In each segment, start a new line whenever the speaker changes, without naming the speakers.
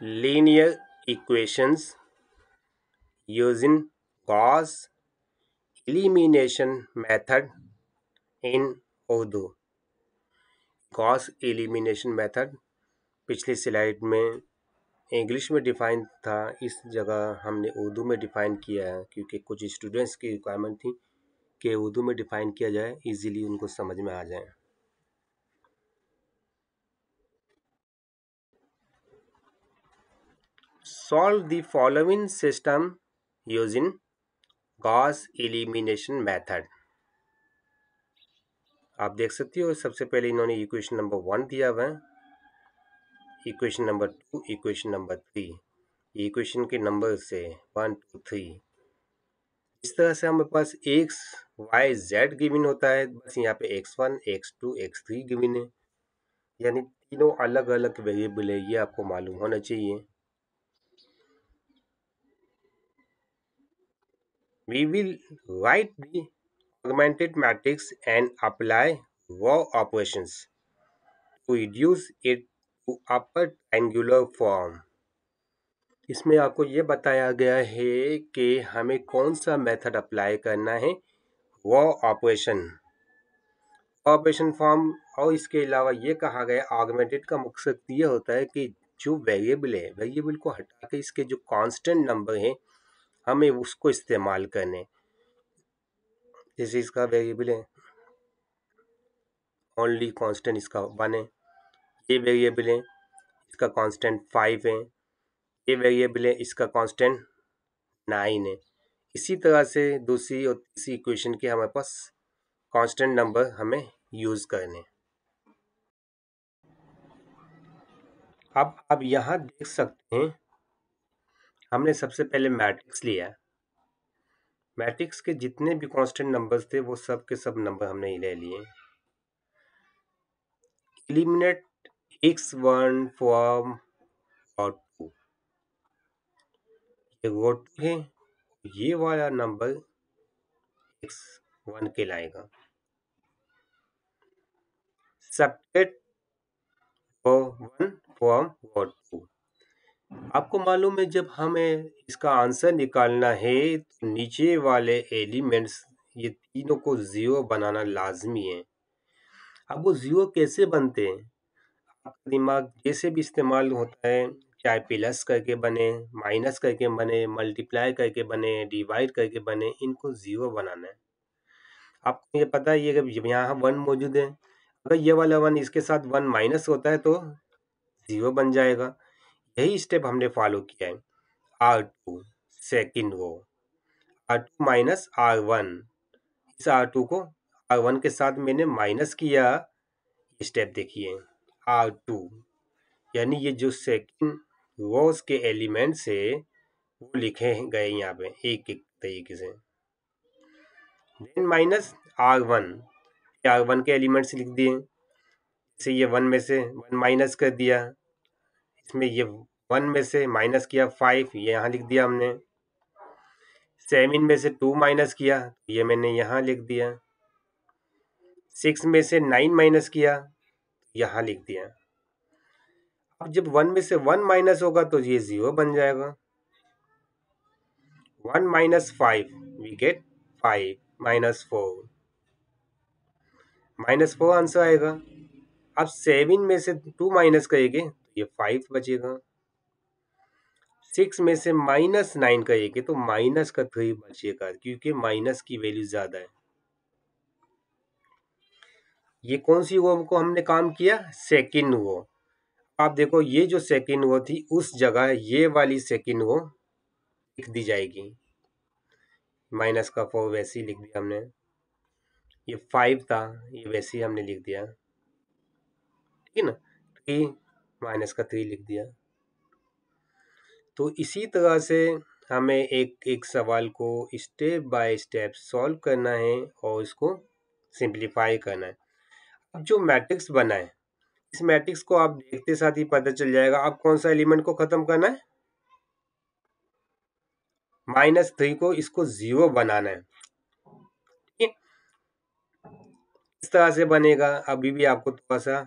linear equations using Gauss elimination method in Urdu। Gauss elimination method पिछली slide में English में define था, इस जगह हमने उर्दू में डिफाइन किया है क्योंकि कुछ स्टूडेंट्स की रिक्वायरमेंट थी कि उर्दू में डिफाइन किया जाए, इजीली उनको समझ में आ जाए। Solve the following system using Gauss elimination method. आप देख सकते हो सबसे पहले इन्होंने इक्वेशन नंबर 1 दिया हुआ है, equation number 2, equation number 3। Equation के नंबर से 1 2 3 इस तरह से हमारे पास एक्स वाई जेड गिवन होता है, बस यहाँ पे x1 x2 x3 गिवन है, यानी तीनों अलग अलग वेरिएबल है, ये आपको मालूम होना चाहिए। We will write the augmented matrix and apply raw operations to reduce it to upper triangular form। इसमें आपको ये बताया गया है कि हमें कौन सा मेथड अप्लाई करना है, रॉ ऑपरेशन फॉर्म। और इसके अलावा ये कहा गया ऑगमेंटेड का मकसद ये होता है कि जो वेरिएबल है, वेरिएबल को हटा के इसके जो कांस्टेंट नंबर है हमें उसको इस्तेमाल करने। जैसे इसका वेरिएबल है ओनली कांस्टेंट इसका 1 है, ये वेरिएबल है इसका कांस्टेंट 5 है, ये वेरिएबल है इसका कांस्टेंट 9 है। इसी तरह से दूसरी और तीसरी इक्वेशन के हमारे पास कांस्टेंट नंबर हमें यूज करने। अब आप यहाँ देख सकते हैं हमने सबसे पहले मैट्रिक्स लिया, मैट्रिक्स के जितने भी कांस्टेंट नंबर्स थे वो सब के सब नंबर हमने ले लिए। एलिमिनेट x1 फ्रॉम और 2, ये वो 2 है, ये वाला नंबर x1 कहलाएगा। सब्ट्रैक्ट 1 फ्रॉम 2, आपको मालूम है जब हमें इसका आंसर निकालना है तो नीचे वाले एलिमेंट्स ये तीनों को 0 बनाना लाजमी है। अब वो 0 कैसे बनते हैं, आपका दिमाग जैसे भी इस्तेमाल होता है, चाहे प्लस करके बने, माइनस करके बने, मल्टीप्लाई करके बने, डिवाइड करके बने, इनको 0 बनाना है। आपको ये पता है ये जब यहाँ 1 मौजूद है, अगर ये वाला 1 इसके साथ 1 माइनस होता है तो 0 बन जाएगा। यही स्टेप हमने फॉलो किया है। R2 second row, R2 minus R1, इस R2 को R1 के साथ मैंने माइनस किया, स्टेप देखिए R2, यानी ये जो सेकेंड रोज के एलिमेंट्स है वो लिखे गए यहाँ पे एक एक तरीके से। देन माइनस R1, R1 के एलिमेंट्स लिख दिए, जैसे ये 1 में से 1 माइनस कर दिया, इसमें ये 1 में से माइनस किया 5, ये यहाँ लिख दिया हमने। 7 में से 2 माइनस किया, ये मैंने यहाँ लिख दिया। 6 में से 9 माइनस किया, यहाँ लिख दिया। अब जब 1 में से 1 माइनस होगा तो ये 0 बन जाएगा। 1 minus 5 we get 5 minus 4, minus 4 answer आएगा। अब 7 में से 2 माइनस करेंगे तो ये 5 बचेगा। 6 में से माइनस 9 करेंगे तो माइनस का 3 बचेगा, क्योंकि माइनस की वैल्यू ज्यादा है। ये कौन सी रो को हमने काम किया, सेकेंड रो। आप देखो ये जो सेकेंड रो थी उस जगह ये वाली सेकेंड रो लिख दी जाएगी, माइनस का 4 वैसे ही लिख दिया हमने, ये 5 था ये वैसे ही हमने लिख दिया, ठीक है ना। 3 माइनस का 3 लिख दिया। तो इसी तरह से हमें एक एक सवाल को स्टेप बाय स्टेप सॉल्व करना है और इसको सिंप्लीफाई करना है। अब जो मैट्रिक्स बना है, इस मैट्रिक्स को आप देखते साथ ही पता चल जाएगा आप कौन सा एलिमेंट को खत्म करना है, -3 को इसको 0 बनाना है। ठीक है, इस तरह से बनेगा। अभी भी आपको थोड़ा सा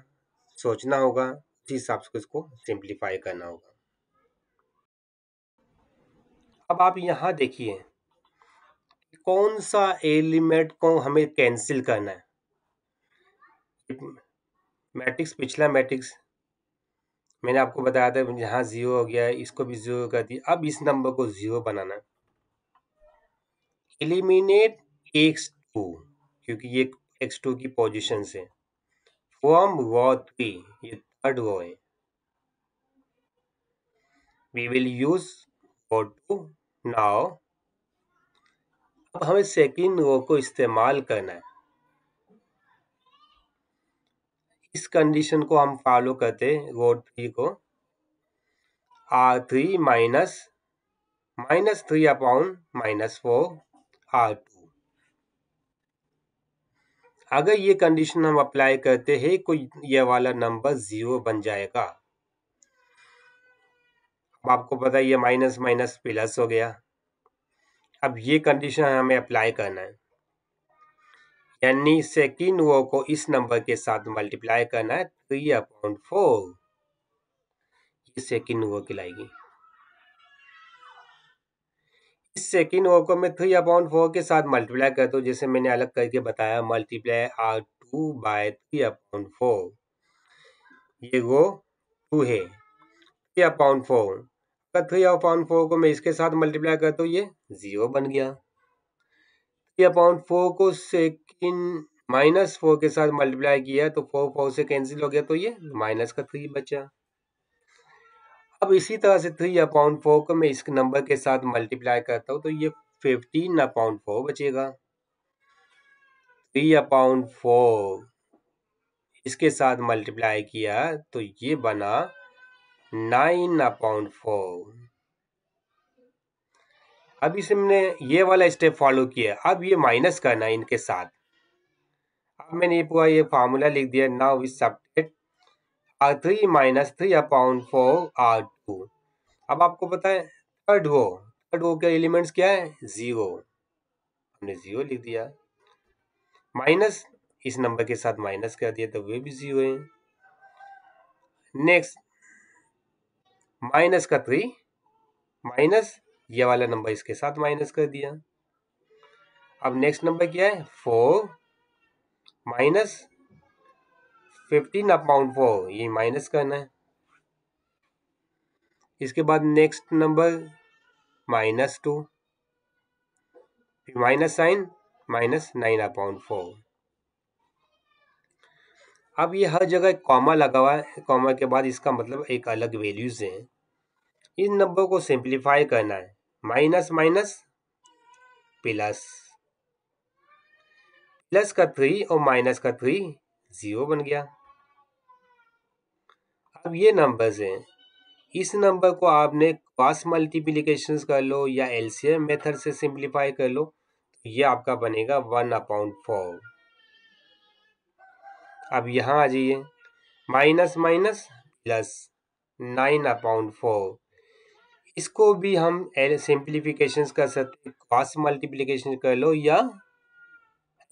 सोचना होगा, उसी हिसाब से इसको सिंप्लीफाई करना होगा। अब आप यहाँ देखिए कौन सा एलिमेंट को हमें कैंसिल करना है। मैट्रिक्स, पिछला मैट्रिक्स मैंने आपको बताया था यहाँ 0 हो गया है, इसको भी 0 कर दिया। अब इस नंबर को 0 बनाना है। एलिमिनेट x2 क्योंकि ये x2 की पोजीशन से फ्रॉम रो 3, ये थर्ड रो है। We will use row 2 now. अब हमें सेकेंड रो को इस्तेमाल करना है। इस कंडीशन को हम फॉलो करते हैं। रो 3 को R3 माइनस 3 अपॉन -4 R2। अगर ये कंडीशन हम अप्लाई करते हैं तो ये वाला नंबर 0 बन जाएगा। अब आपको पता है ये माइनस माइनस प्लस हो गया। अब ये कंडीशन हमें अप्लाई करना है, यानी सेकेंड रो को इस नंबर के साथ मल्टीप्लाई करना है 3/4। ये सेकेंड रो कहलाएगी। इस सेकेंड रो को मैं 3/4 के साथ मल्टीप्लाई करता हूँ, जैसे मैंने अलग करके बताया, मल्टीप्लाई R2 बाय 3/4। ये रो 2 है, 3/4। अगर 3/4 को मैं इसके साथ मल्टीप्लाई करता हूँ, ये 0 बन गया। 3/4 को सेकेंड -4 के साथ मल्टीप्लाई किया तो 4 से कैंसिल हो गया, तो ये माइनस का 3 बचा। अब इसी तरह से 3/4 को मैं इस नंबर के साथ मल्टीप्लाई करता हूँ तो ये 15/4 बचेगा। 3/4 इसके साथ मल्टीप्लाई किया तो ये बना 9/4। अब इसे मैंने ये वाला स्टेप फॉलो किया। अब ये माइनस करना है इनके साथ। अब मैंने ये पूरा ये फार्मूला लिख दिया। Now we subtract R3 minus 3/4 R2। अब आपको पता है थर्ड रो के एलिमेंट्स क्या है? 0। हमने 0 लिख दिया। माइनस इस नंबर के साथ माइनस कर दिया तो वे भी 0 है। नेक्स्ट माइनस का 3 माइनस ये वाला नंबर इसके साथ माइनस कर दिया। अब नेक्स्ट नंबर क्या है? 4 माइनस 15/4, ये माइनस करना है। इसके बाद नेक्स्ट नंबर -2, फिर माइनस साइन माइनस 9/4। अब ये हर जगह कॉमा लगा हुआ है। कॉमा के बाद इसका मतलब एक अलग वैल्यूज है। इन नंबर को सिंप्लीफाई करना है। माइनस माइनस प्लस, प्लस का 3 और माइनस का 3 0 बन गया। अब ये नंबर्स हैं, इस नंबर को आपने क्रॉस मल्टीप्लिकेशन कर लो या एलसीएम मेथड से सिंप्लीफाई कर लो तो ये आपका बनेगा 1/4। अब यहाँ आ जाइए, माइनस माइनस प्लस 9/4। इसको भी हम सिंप्लीफिकेशन कर सकते, क्रॉस मल्टीप्लिकेशन कर लो या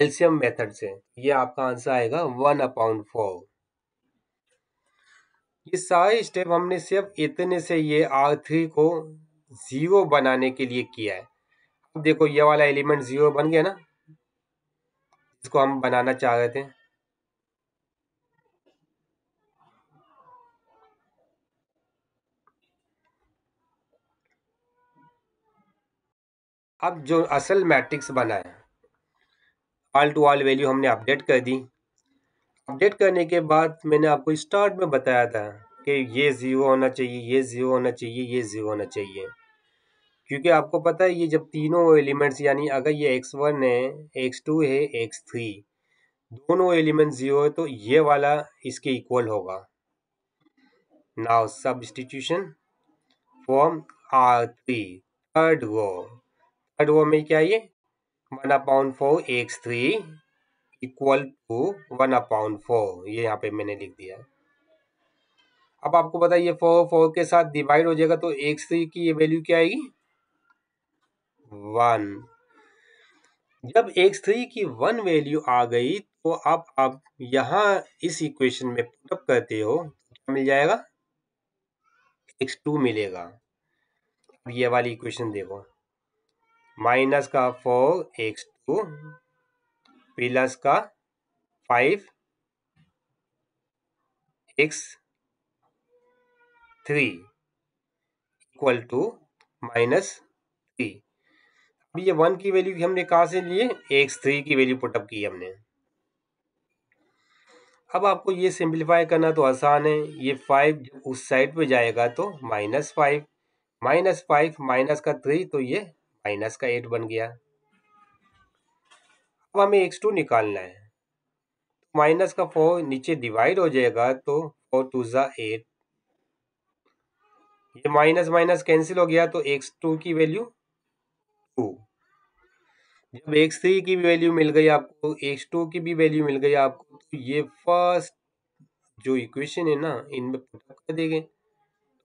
एलसीएम मेथड से। ये आपका आंसर आएगा 1/4। ये सारे स्टेप हमने सिर्फ इतने से ये R3 को 0 बनाने के लिए किया है। अब देखो ये वाला एलिमेंट 0 बन गया ना, इसको हम बनाना चाह रहे थे। अब जो असल मैट्रिक्स बना है, ऑल टू ऑल वैल्यू हमने अपडेट कर दी। अपडेट करने के बाद मैंने आपको स्टार्ट में बताया था कि ये 0 होना चाहिए, ये 0 होना चाहिए, ये 0 होना चाहिए। क्योंकि आपको पता है ये जब तीनों एलिमेंट्स, यानी अगर ये x1 है, x2 है, x3, दोनों एलिमेंट 0 है तो ये वाला इसके इक्वल होगा। Now substitution from R3 third row में क्या ये 1/4 x3 इक्वल टू 1/4, ये यहाँ पे मैंने लिख दिया। अब आपको पता है ये 4 के साथ डिवाइड हो जाएगा तो x3 की ये वैल्यू क्या आएगी? 1। जब x3 की 1 वैल्यू आ गई तो अब आप यहाँ इस इक्वेशन में पुटअप करते हो, क्या मिल जाएगा? x2 मिलेगा। ये वाली इक्वेशन देखो, माइनस का 4x2 प्लस का 5x3 इक्वल टू -3। अब ये 1 की वैल्यू हमने कहाँ से लिए, x3 की वैल्यू पुटअप की हमने। अब आपको ये सिंप्लीफाई करना तो आसान है, ये 5 उस साइड पे जाएगा तो -5, -5 माइनस का 3 तो ये माइनस का 8 बन गया। अब हमें x2 निकालना है, माइनस का 4 नीचे डिवाइड हो जाएगा तो 4 2 8, ये माइनस माइनस कैंसिल हो गया तो x2 की वैल्यू 2। जब x3 की भी वैल्यू मिल गई आपको, x2 की भी वैल्यू मिल गई आपको, तो ये फर्स्ट जो इक्वेशन है ना, इनमें पुटअप कर देंगे,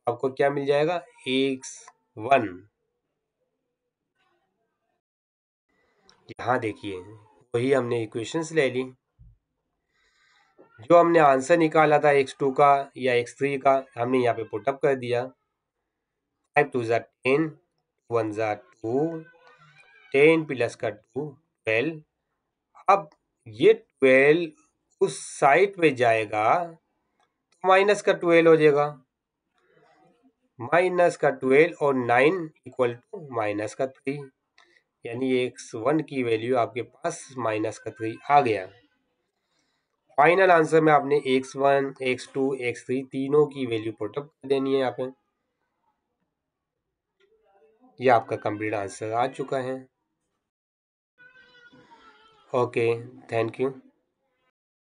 आपको क्या मिल जाएगा, x1। यहाँ देखिए वही हमने इक्वेशंस ले ली, जो हमने आंसर निकाला था x2 का या x3 का, हमने यहाँ पे पुटअप कर दिया। 5 2 10, 1 2, 10 प्लस का 2 12। अब ये 12 उस साइड पे जाएगा तो माइनस का 12 हो जाएगा, माइनस का 12 और 9 इक्वल टू माइनस का 3, यानी x1 की वैल्यू आपके पास माइनस का 3 आ गया। फाइनल आंसर में आपने x1, x2, x3 तीनों की वैल्यू पुटअप कर देनी है यहाँ पे। ये आपका कंप्लीट आंसर आ चुका है। Okay, thank you.